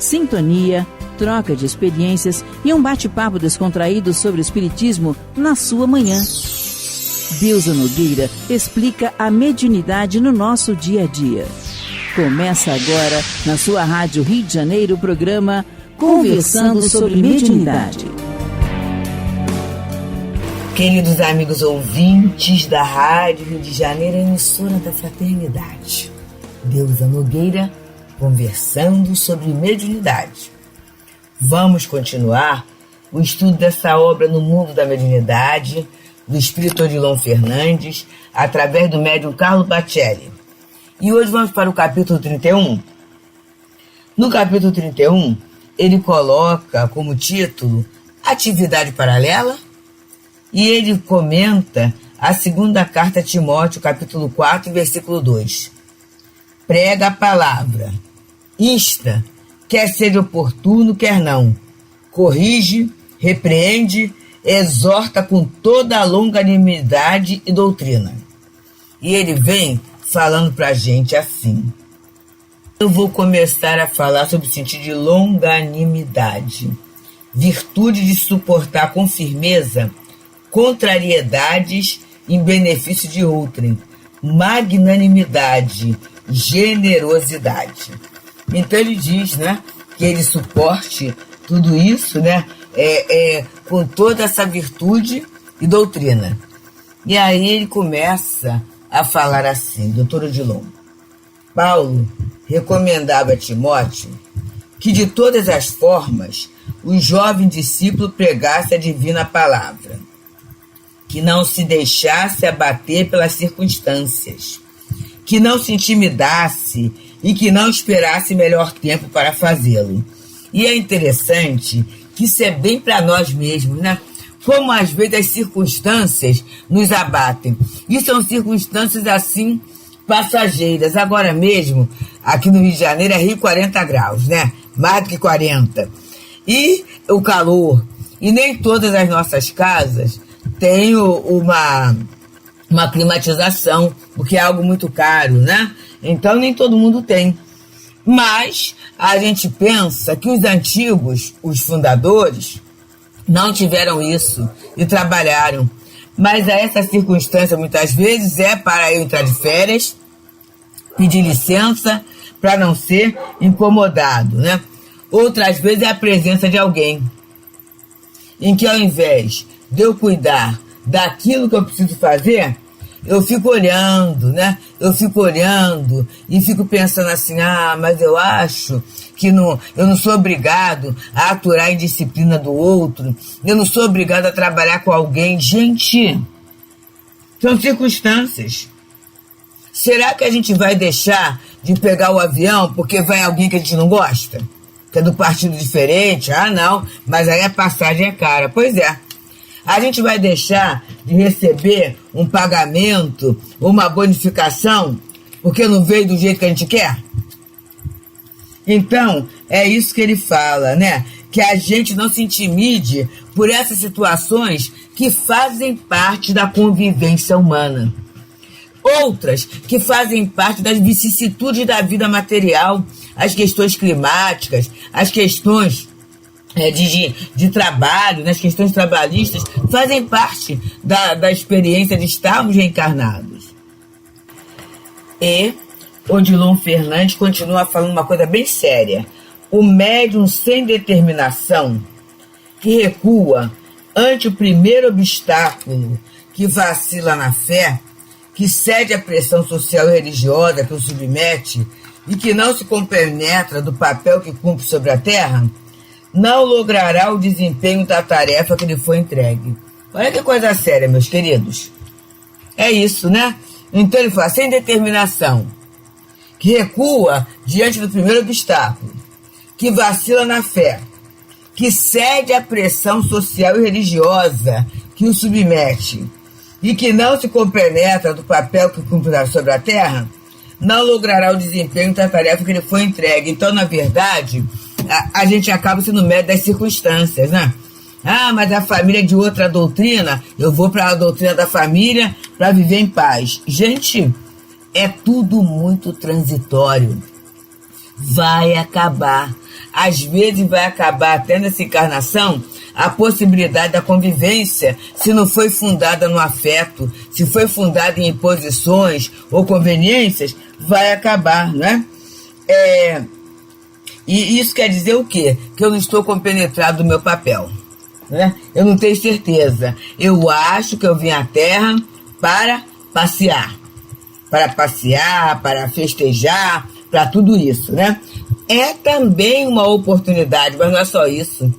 sintonia, troca de experiências e um bate-papo descontraído sobre o espiritismo na sua manhã. Deusa Nogueira explica a mediunidade no nosso dia a dia. Começa agora, na sua Rádio Rio de Janeiro, o programa Conversando sobre Mediunidade. Queridos amigos ouvintes da Rádio Rio de Janeiro, emissora da Fraternidade. Deusa Nogueira, conversando sobre mediunidade. Vamos continuar o estudo dessa obra no mundo da mediunidade, do espírito Odilon Fernandes, através do médium Carlo Bacelli. E hoje vamos para o capítulo 31. No capítulo 31, ele coloca como título Atividade Paralela, e ele comenta a segunda carta a Timóteo, capítulo 4, versículo 2. Prega a palavra, insta, quer seja oportuno, quer não, corrige, repreende, exorta com toda a longanimidade e doutrina. E ele vem falando para a gente assim. Eu vou começar a falar sobre o sentido de longanimidade, virtude de suportar com firmeza contrariedades em benefício de outrem, magnanimidade, generosidade. Então ele diz, que ele suporte tudo isso, com toda essa virtude e doutrina. E aí ele começa a falar assim, doutor Odilon. Paulo recomendava a Timóteo que de todas as formas o jovem discípulo pregasse a divina palavra, que não se deixasse abater pelas circunstâncias, que não se intimidasse e que não esperasse melhor tempo para fazê-lo. E é interessante que isso é bem para nós mesmos, Como às vezes as circunstâncias nos abatem. E são circunstâncias assim passageiras. Agora mesmo, aqui no Rio de Janeiro é Rio 40 graus, Mais do que 40. E o calor. E nem todas as nossas casas têm uma climatização, porque é algo muito caro, Então nem todo mundo tem. Mas a gente pensa que os antigos, os fundadores, não tiveram isso e trabalharam. Mas essa circunstância, muitas vezes, é para eu entrar de férias, pedir licença para não ser incomodado, Outras vezes é a presença de alguém, em que ao invés de eu cuidar daquilo que eu preciso fazer, eu fico olhando, Eu fico olhando e fico pensando assim, mas eu acho que eu não sou obrigado a aturar a indisciplina do outro, eu não sou obrigado a trabalhar com alguém. Gente, são circunstâncias. Será que a gente vai deixar de pegar o avião porque vai alguém que a gente não gosta? Que é do partido diferente? Não, mas aí a passagem é cara. Pois é. A gente vai deixar de receber um pagamento, uma bonificação, porque não veio do jeito que a gente quer? Então, é isso que ele fala, Que a gente não se intimide por essas situações que fazem parte da convivência humana. Outras que fazem parte das vicissitudes da vida material, as questões climáticas, as questões de trabalho, as questões trabalhistas, fazem parte da experiência de estarmos reencarnados. E Odilon Fernandes continua falando uma coisa bem séria. O médium sem determinação, que recua ante o primeiro obstáculo, que vacila na fé, que cede à pressão social e religiosa que o submete e que não se compenetra do papel que cumpre sobre a terra, não logrará o desempenho da tarefa que lhe foi entregue. Olha que coisa séria, meus queridos. É isso, Então ele fala, sem determinação, que recua diante do primeiro obstáculo, que vacila na fé, que cede à pressão social e religiosa que o submete e que não se compenetra do papel que cumpre sobre a terra, não logrará o desempenho da tarefa que lhe foi entregue. Então, na verdade, a gente acaba sendo médio das circunstâncias, mas a família é de outra doutrina, eu vou para a doutrina da família para viver em paz. Gente, é tudo muito transitório. Vai acabar. às vezes vai acabar até nessa encarnação a possibilidade da convivência, se não foi fundada no afeto, se foi fundada em imposições ou conveniências, vai acabar, né? E isso quer dizer o quê? Que eu não estou compenetrado no meu papel, né? Eu não tenho certeza. Eu acho que eu vim à Terra para passear, para festejar, para tudo isso, né? É também uma oportunidade, mas não é só isso.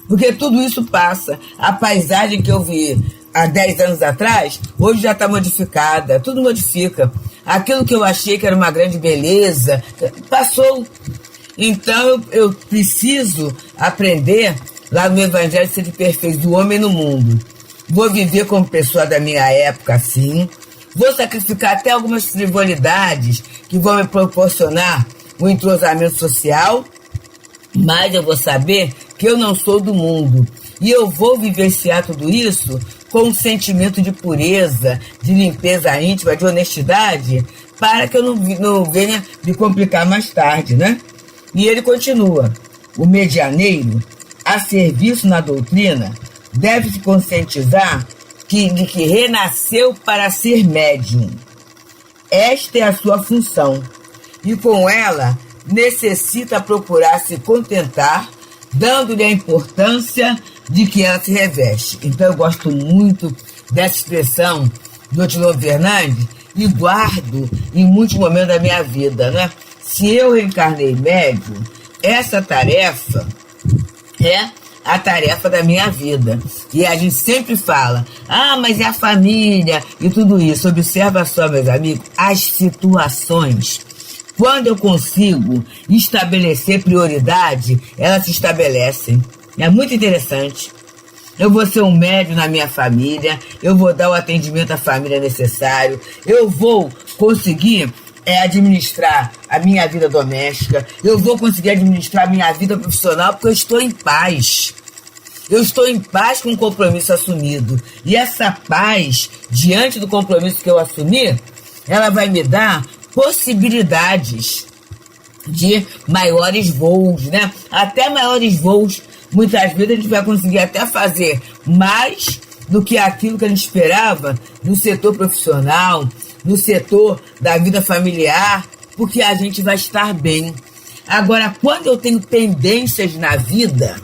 Porque tudo isso passa. A paisagem que eu vi há 10 anos atrás, hoje já está modificada, tudo modifica. Aquilo que eu achei que era uma grande beleza, passou. Então eu preciso aprender, lá no Evangelho Ser Perfeito, do homem no mundo. Vou viver como pessoa da minha época, sim. Vou sacrificar até algumas frivolidades que vão me proporcionar um entrosamento social, mas eu vou saber que eu não sou do mundo. E eu vou vivenciar tudo isso com um sentimento de pureza, de limpeza íntima, de honestidade, para que eu não venha me complicar mais tarde, né? E ele continua: o medianeiro, a serviço na doutrina, deve se conscientizar de que renasceu para ser médium. Esta é a sua função. E com ela, necessita procurar se contentar, dando-lhe a importância de que ela se reveste. Então eu gosto muito dessa expressão do Odilon Fernandes e guardo em muitos momentos da minha vida, né? Se eu reencarnei médium, essa tarefa é a tarefa da minha vida. E a gente sempre fala, mas é a família e tudo isso. Observa só, meus amigos, as situações. Quando eu consigo estabelecer prioridade, elas se estabelecem. É muito interessante. Eu vou ser um médium na minha família, eu vou dar o atendimento à família necessário, eu vou conseguir administrar a minha vida doméstica, eu vou conseguir administrar a minha vida profissional, porque eu estou em paz. Eu estou em paz com o compromisso assumido. E essa paz, diante do compromisso que eu assumi, ela vai me dar possibilidades de maiores voos, né? Até maiores voos. Muitas vezes a gente vai conseguir até fazer mais do que aquilo que a gente esperava no setor profissional, no setor da vida familiar, porque a gente vai estar bem. Agora, quando eu tenho pendências na vida,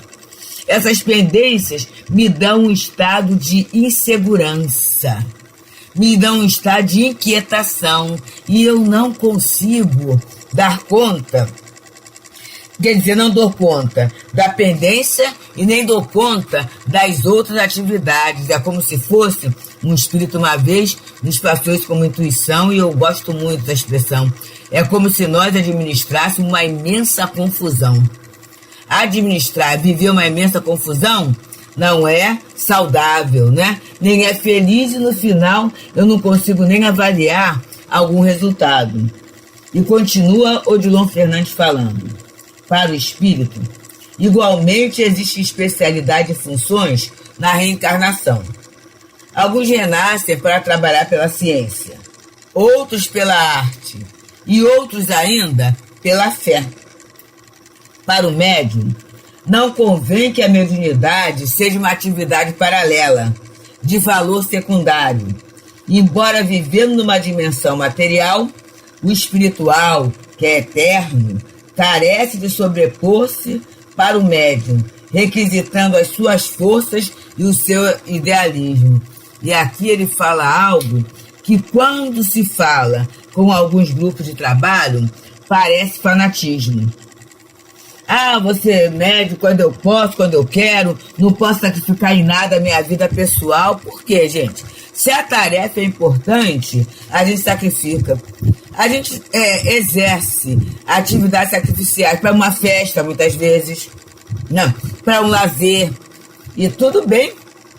essas pendências me dão um estado de insegurança, me dão um estado de inquietação, e eu não consigo dar conta. Quer dizer, não dou conta da pendência e nem dou conta das outras atividades. É como se fosse um espírito uma vez nos passou isso como intuição, e eu gosto muito da expressão. É como se nós administrássemos uma imensa confusão. Administrar, viver uma imensa confusão, não é saudável, né? Nem é feliz, e no final eu não consigo nem avaliar algum resultado. E continua Odilon Fernandes falando. Para o espírito, igualmente existe especialidade e funções na reencarnação. Alguns renascem para trabalhar pela ciência, outros pela arte e outros ainda pela fé. Para o médium, não convém que a mediunidade seja uma atividade paralela, de valor secundário. Embora vivendo numa dimensão material, o espiritual, que é eterno, carece de sobrepor-se para o médium, requisitando as suas forças e o seu idealismo. E aqui ele fala algo que, quando se fala com alguns grupos de trabalho, parece fanatismo. Você é médium quando eu posso, quando eu quero, não posso sacrificar em nada a minha vida pessoal. Por quê, gente? Se a tarefa é importante, a gente sacrifica. A gente exerce atividades sacrificiais para uma festa, muitas vezes, não, para um lazer. E tudo bem,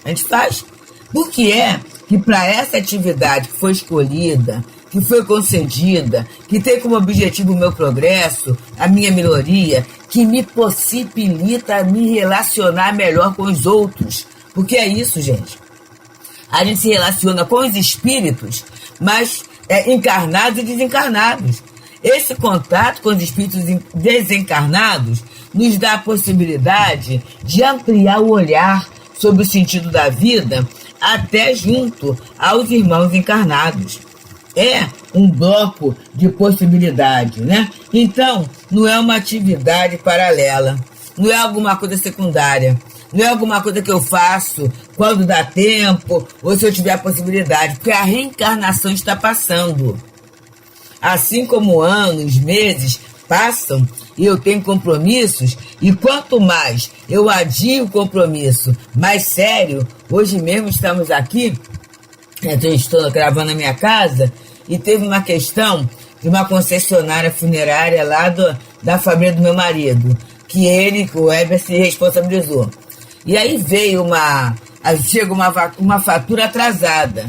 a gente faz. Por que é que para essa atividade que foi escolhida, que foi concedida, que tem como objetivo o meu progresso, a minha melhoria, que me possibilita me relacionar melhor com os outros? Porque é isso, gente. A gente se relaciona com os espíritos, mas encarnados e desencarnados. Esse contato com os espíritos desencarnados nos dá a possibilidade de ampliar o olhar sobre o sentido da vida até junto aos irmãos encarnados. É um bloco de possibilidade, né? Então, não é uma atividade paralela, não é alguma coisa secundária, não é alguma coisa que eu faço quando dá tempo ou se eu tiver a possibilidade, porque a reencarnação está passando. Assim como anos, meses passam e eu tenho compromissos, e quanto mais eu adio o compromisso, mais sério. Hoje mesmo estamos aqui, eu estou gravando na minha casa, e teve uma questão de uma concessionária funerária lá da família do meu marido, que o Weber, se responsabilizou. E aí chega uma fatura atrasada.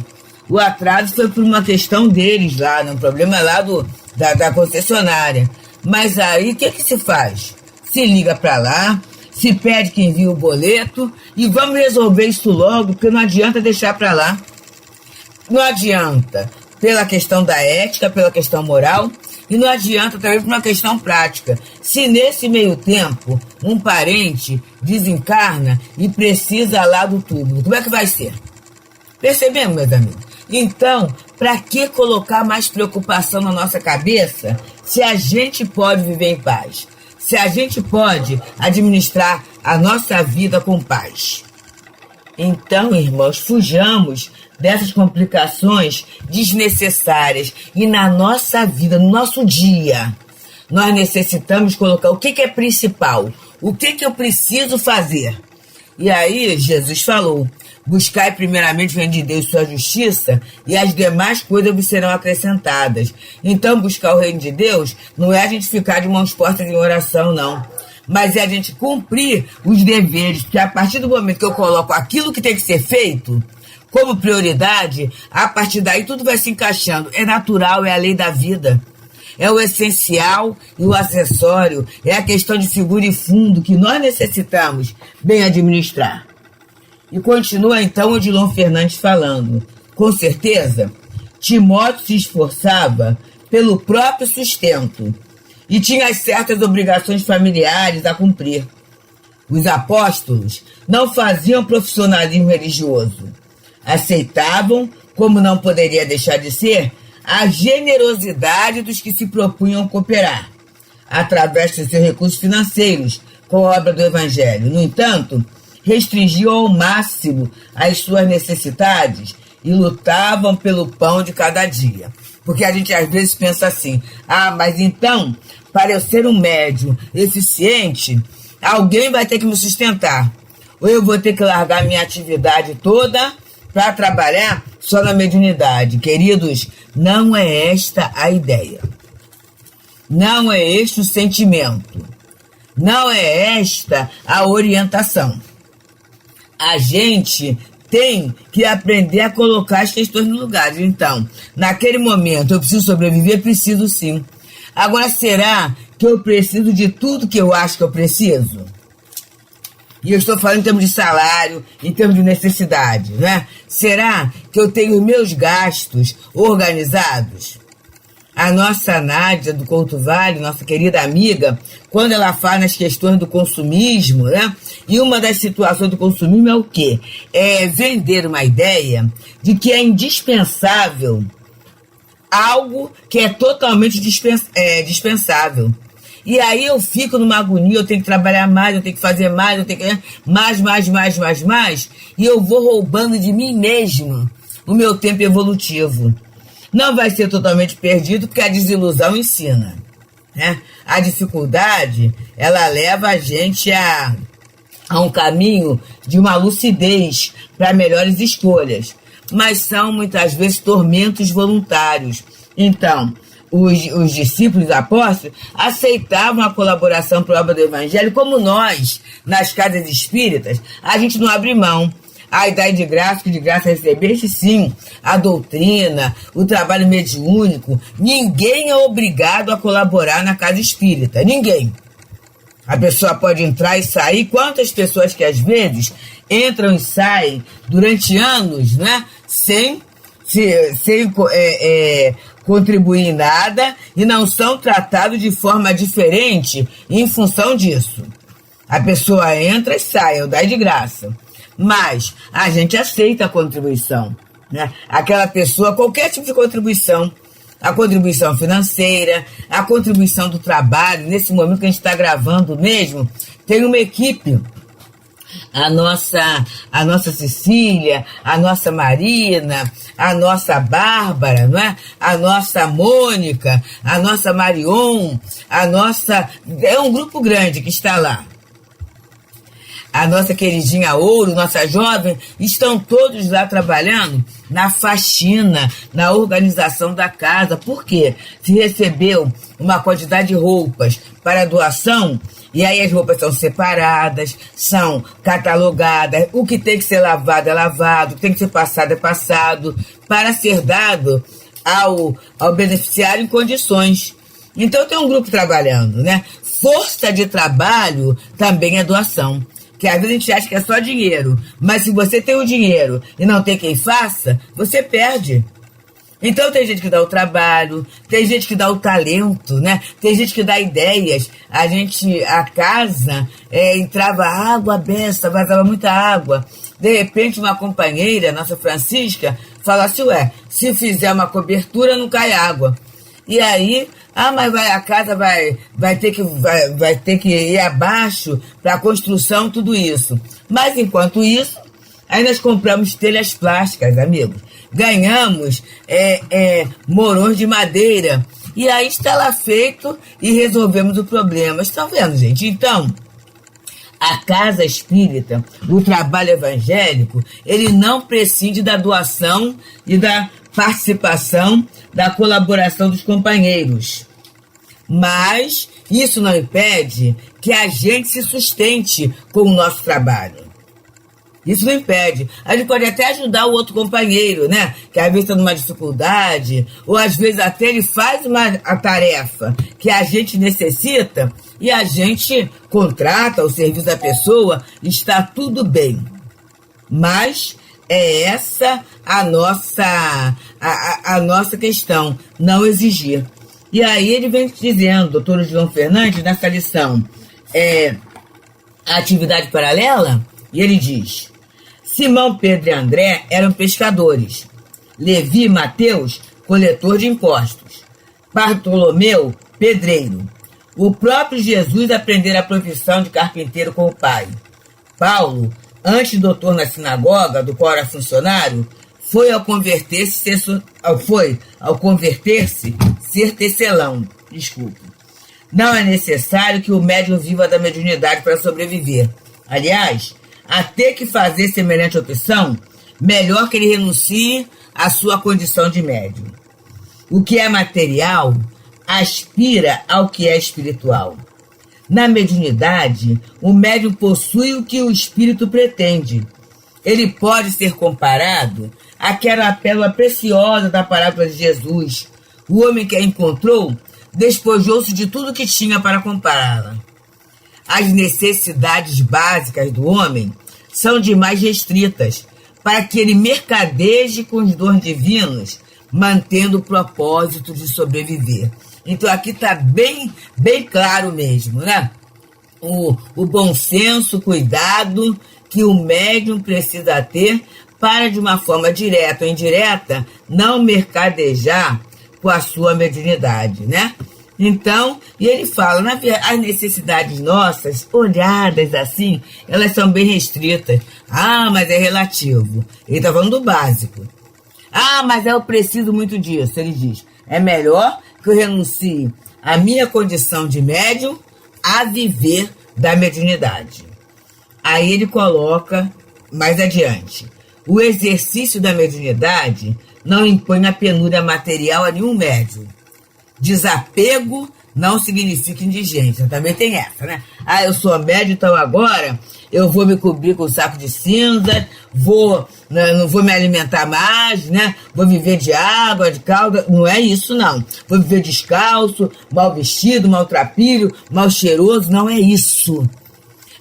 O atraso foi por uma questão deles lá, um problema lá da concessionária. Mas aí o que se faz? Se liga para lá, se pede que envie o boleto e vamos resolver isso logo, porque não adianta deixar para lá. Não adianta pela questão da ética, pela questão moral, e não adianta também por uma questão prática. Se nesse meio tempo um parente desencarna e precisa lá do túmulo, como é que vai ser? Percebemos, meus amigos? Então, para que colocar mais preocupação na nossa cabeça se a gente pode viver em paz? Se a gente pode administrar a nossa vida com paz? Então, irmãos, fujamos dessas complicações desnecessárias. E na nossa vida, no nosso dia, nós necessitamos colocar o que é principal, o que eu preciso fazer. E aí, Jesus falou: buscai primeiramente o reino de Deus e sua justiça, e as demais coisas vos serão acrescentadas. Então, buscar o reino de Deus não é a gente ficar de mãos postas em oração, não. Mas é a gente cumprir os deveres, porque a partir do momento que eu coloco aquilo que tem que ser feito como prioridade, a partir daí tudo vai se encaixando. É natural, é a lei da vida. É o essencial e o acessório, é a questão de figura e fundo que nós necessitamos bem administrar. E continua então Odilon Fernandes falando: com certeza, Timóteo se esforçava pelo próprio sustento e tinha as certas obrigações familiares a cumprir. Os apóstolos não faziam profissionalismo religioso. Aceitavam, como não poderia deixar de ser, a generosidade dos que se propunham cooperar, através de seus recursos financeiros, com a obra do Evangelho. No entanto, restringiam ao máximo as suas necessidades e lutavam pelo pão de cada dia. Porque a gente às vezes pensa assim: mas então, para eu ser um médium eficiente, alguém vai ter que me sustentar. Ou eu vou ter que largar minha atividade toda para trabalhar só na mediunidade. Queridos, não é esta a ideia. Não é este o sentimento. Não é esta a orientação. A gente tem que aprender a colocar as questões no lugar. Então, naquele momento, eu preciso sobreviver? Preciso sim. Agora, será que eu preciso de tudo que eu acho que eu preciso? E eu estou falando em termos de salário, em termos de necessidade, né? Será que eu tenho os meus gastos organizados? A nossa Nádia do Couto Vale, nossa querida amiga, quando ela fala nas questões do consumismo, né? E uma das situações do consumismo é o quê? É vender uma ideia de que é indispensável algo que é totalmente dispensável. E aí eu fico numa agonia, eu tenho que trabalhar mais, eu tenho que fazer mais, eu tenho que mais, e eu vou roubando de mim mesmo o meu tempo evolutivo. Não vai ser totalmente perdido, porque a desilusão ensina, né? A dificuldade, ela leva a gente a um caminho de uma lucidez para melhores escolhas, mas são muitas vezes tormentos voluntários. Então, os discípulos apóstolos aceitavam a colaboração para a obra do Evangelho, como nós, nas casas espíritas, a gente não abre mão. Dai de graça, que de graça recebeste, sim, a doutrina, o trabalho mediúnico. Ninguém é obrigado a colaborar na casa espírita, ninguém. A pessoa pode entrar e sair. Quantas pessoas que às vezes entram e saem durante anos, né, sem contribuir em nada e não são tratados de forma diferente em função disso. A pessoa entra e sai, eu dou de graça. Mas a gente aceita a contribuição, né? Aquela pessoa, qualquer tipo de contribuição, a contribuição financeira, a contribuição do trabalho. Nesse momento que a gente está gravando mesmo, tem uma equipe, a nossa Cecília, a nossa Marina, a nossa Bárbara, não é? A nossa Mônica, a nossa Marion, é um grupo grande que está lá. A nossa queridinha Ouro, nossa jovem, estão todos lá trabalhando na faxina, na organização da casa. Por quê? Se recebeu uma quantidade de roupas para doação, e aí as roupas são separadas, são catalogadas, o que tem que ser lavado é lavado, tem que ser passado é passado, para ser dado ao beneficiário em condições. Então tem um grupo trabalhando, né? Força de trabalho também é doação. Que às vezes a gente acha que é só dinheiro, mas se você tem o dinheiro e não tem quem faça, você perde. Então tem gente que dá o trabalho, tem gente que dá o talento, né? Tem gente que dá ideias. A casa entrava água beça, vazava muita água. De repente uma companheira, nossa Francisca, fala assim, se fizer uma cobertura não cai água. E aí, mas a casa vai ter que ir abaixo para a construção, tudo isso. Mas enquanto isso, aí nós compramos telhas plásticas, amigos. Ganhamos morões de madeira. E aí está lá feito e resolvemos o problema. Estão vendo, gente? Então, a casa espírita, o trabalho evangélico, ele não prescinde da doação e da participação, da colaboração dos companheiros. Mas isso não impede que a gente se sustente com o nosso trabalho. Isso não impede. A gente pode até ajudar o outro companheiro, né? Que às vezes está numa dificuldade, ou às vezes até ele faz a tarefa que a gente necessita e a gente contrata o serviço da pessoa, está tudo bem. Mas é essa a nossa questão, não exigir. E aí ele vem dizendo, doutor João Fernandes, nessa lição, a atividade paralela, e ele diz: Simão, Pedro e André eram pescadores, Levi e Mateus, coletor de impostos, Bartolomeu, pedreiro. O próprio Jesus aprendera a profissão de carpinteiro com o pai. Paulo, antes doutor na sinagoga, do qual era funcionário, foi ao converter-se ser tecelão. Não é necessário que o médium viva da mediunidade para sobreviver. Aliás, a ter que fazer semelhante opção, melhor que ele renuncie à sua condição de médium. O que é material aspira ao que é espiritual. Na mediunidade, o médium possui o que o espírito pretende. Ele pode ser comparado àquela pérola preciosa da parábola de Jesus. O homem que a encontrou despojou-se de tudo que tinha para compará-la. As necessidades básicas do homem são demais restritas para que ele mercadeje com os dons divinos, mantendo o propósito de sobreviver. Então aqui está bem claro mesmo, né? O bom senso, o cuidado que o médium precisa ter para, de uma forma direta ou indireta, não mercadejar com a sua mediunidade, né? Então, e ele fala, as necessidades nossas, olhadas assim, elas são bem restritas. Mas é relativo. Ele está falando do básico. Mas eu preciso muito disso, ele diz. É melhor que eu renuncie à minha condição de médium a viver da mediunidade. Aí ele coloca mais adiante: o exercício da mediunidade não impõe a penúria material a nenhum médium. Desapego não significa indigência. Também tem essa, né? Eu sou médium, então agora eu vou me cobrir com um saco de cinza, não vou me alimentar mais, né? Vou viver de água, de calda. Não é isso, não. Vou viver descalço, mal vestido, maltrapilho, mal cheiroso. Não é isso.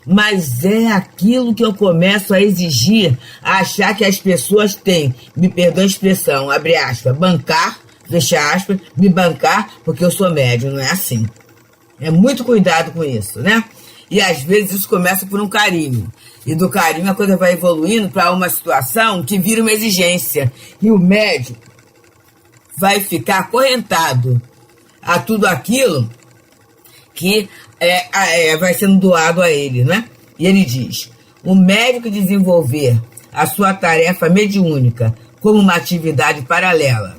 Mas é aquilo que eu começo a exigir, a achar que as pessoas têm, me perdoa a expressão, abre aspas, bancar fecha aspas, me bancar porque eu sou médium. Não é assim. É muito cuidado com isso, né? E às vezes isso começa por um carinho. E do carinho a coisa vai evoluindo para uma situação que vira uma exigência. E o médium vai ficar acorrentado a tudo aquilo que vai sendo doado a ele, né? E ele diz: o médico desenvolver a sua tarefa mediúnica como uma atividade paralela,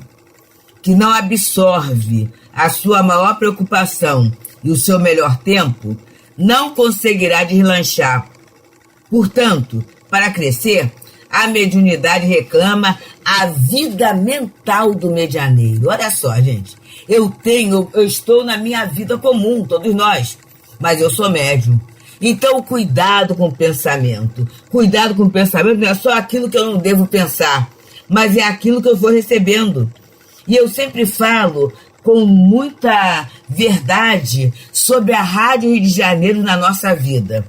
que não absorve a sua maior preocupação e o seu melhor tempo, não conseguirá deslanchar. Portanto, para crescer, a mediunidade reclama a vida mental do medianeiro. Olha só, gente. Eu estou na minha vida comum, todos nós, mas eu sou médium. Então, cuidado com o pensamento. Cuidado com o pensamento não é só aquilo que eu não devo pensar, mas é aquilo que eu vou recebendo. E eu sempre falo com muita verdade sobre a Rádio Rio de Janeiro na nossa vida.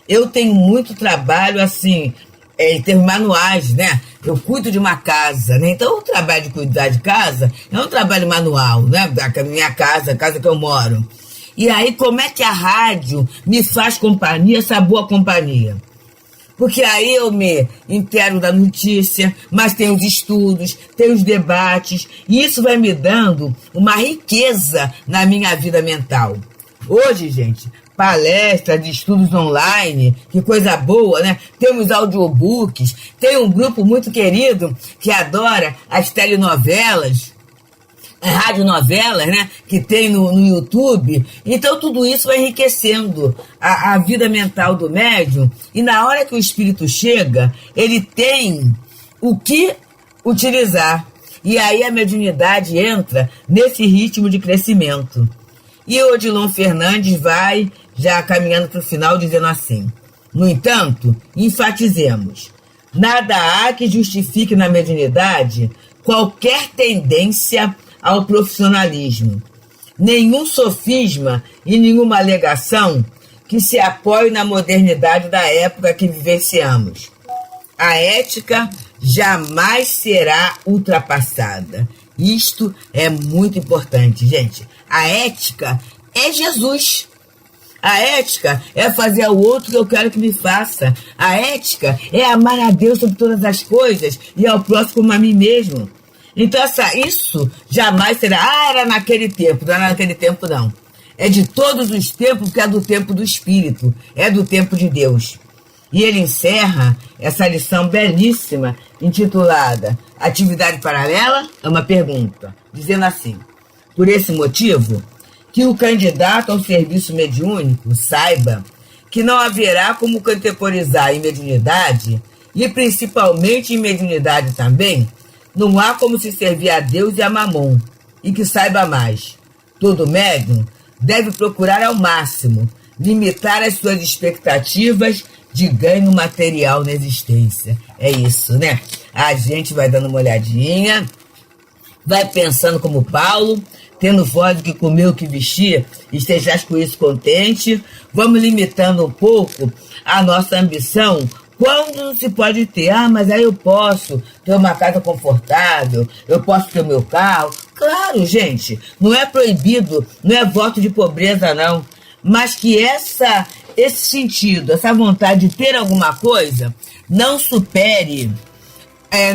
Eu tenho muito trabalho, assim, em termos manuais, né? Eu cuido de uma casa, né? Então, o trabalho de cuidar de casa é um trabalho manual, né? Da minha casa, a casa que eu moro. E aí, como é que a rádio me faz companhia, essa boa companhia? Porque aí eu me intero da notícia, mas tem os estudos, tem os debates, e isso vai me dando uma riqueza na minha vida mental. Hoje, gente, palestras de estudos online, que coisa boa, né? Temos audiobooks, tem um grupo muito querido que adora as telenovelas, radionovelas, né, que tem no YouTube. Então tudo isso vai enriquecendo a vida mental do médium, e na hora que o espírito chega, ele tem o que utilizar, e aí a mediunidade entra nesse ritmo de crescimento. E o Odilon Fernandes vai já caminhando para o final dizendo assim: no entanto, enfatizemos, nada há que justifique na mediunidade qualquer tendência ao profissionalismo, nenhum sofisma e nenhuma alegação que se apoie na modernidade da época que vivenciamos. A ética jamais será ultrapassada. Isto é muito importante, gente. A ética é Jesus. A ética é fazer ao outro o que eu quero que me faça. A ética é amar a Deus sobre todas as coisas e ao próximo como a mim mesmo. Então, isso jamais será, era naquele tempo. Não era naquele tempo, não. É de todos os tempos, porque é do tempo do Espírito, é do tempo de Deus. E ele encerra essa lição belíssima, intitulada Atividade Paralela, é uma pergunta, dizendo assim: por esse motivo, que o candidato ao serviço mediúnico saiba que não haverá como contemporizar em mediunidade, e principalmente em mediunidade também, não há como se servir a Deus e a Mamon, e que saiba mais. Todo médium deve procurar ao máximo limitar as suas expectativas de ganho material na existência. É isso, né? A gente vai dando uma olhadinha, vai pensando como Paulo, tendo voz do que comer, o que vestir, estejas com isso contente. Vamos limitando um pouco a nossa ambição. Quando se pode ter? Mas aí eu posso ter uma casa confortável, eu posso ter o meu carro. Claro, gente, não é proibido, não é voto de pobreza, não. Mas que esse sentido, essa vontade de ter alguma coisa, não supere,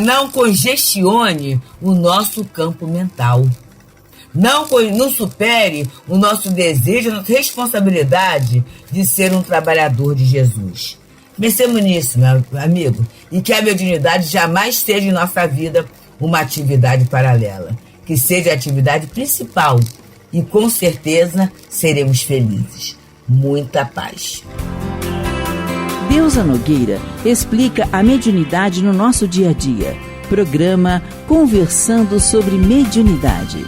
não congestione o nosso campo mental. Não supere o nosso desejo, a nossa responsabilidade de ser um trabalhador de Jesus. Pensemos nisso, meu amigo, e que a mediunidade jamais seja em nossa vida uma atividade paralela, que seja a atividade principal, e com certeza seremos felizes. Muita paz. Deusa Nogueira explica a mediunidade no nosso dia a dia. Programa Conversando sobre Mediunidade.